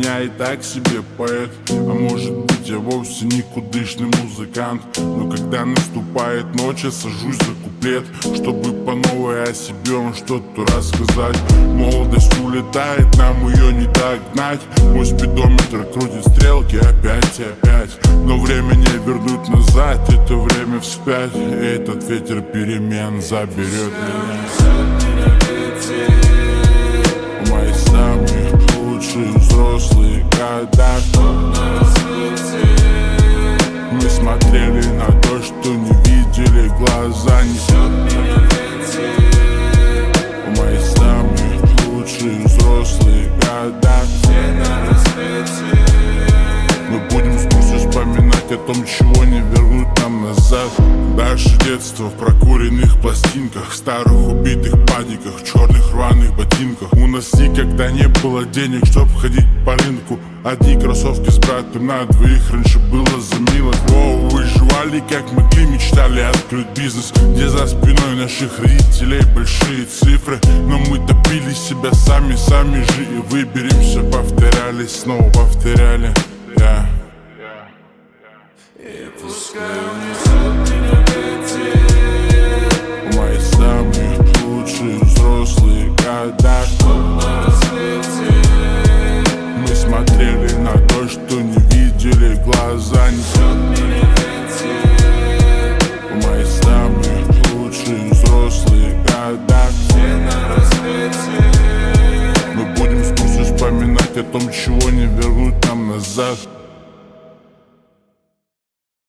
меня и так себе поэт. А может быть, я вовсе никудышный музыкант. Но когда наступает ночь, я сажусь за куплет, чтобы по новой о себе вам что-то рассказать. Молодость улетает, нам ее не догнать. Мой спидометр крутит стрелки опять и опять. Но время не вернуть назад, это время вспять. И этот ветер перемен заберет меня. В мои самые лучшие взрослые года мы смотрели на то, что не видели глазами. В мои самые лучшие взрослые года мы будем с грустью вспоминать о том, чего не вернуть нам назад. Дальше детство в прокуренных пластинках, старых убитых падиках, черных рваных ботинках. У нас никогда не было денег, чтоб ходить по рынку. Одни кроссовки с братом на двоих, раньше было за милость. Выживали как могли, мечтали открыть бизнес, где за спиной наших родителей большие цифры. Но мы топили себя сами же и выберемся. Повторяли, снова повторяли. И пускай унесет меня ветер в мои самые лучшие взрослые года на рассвете мы смотрели на то, что не видели глаза. Несет меня ветер в мои самые лучшие взрослые года на рассвете мы будем с грустью вспоминать о том, чего не вернуть нам назад.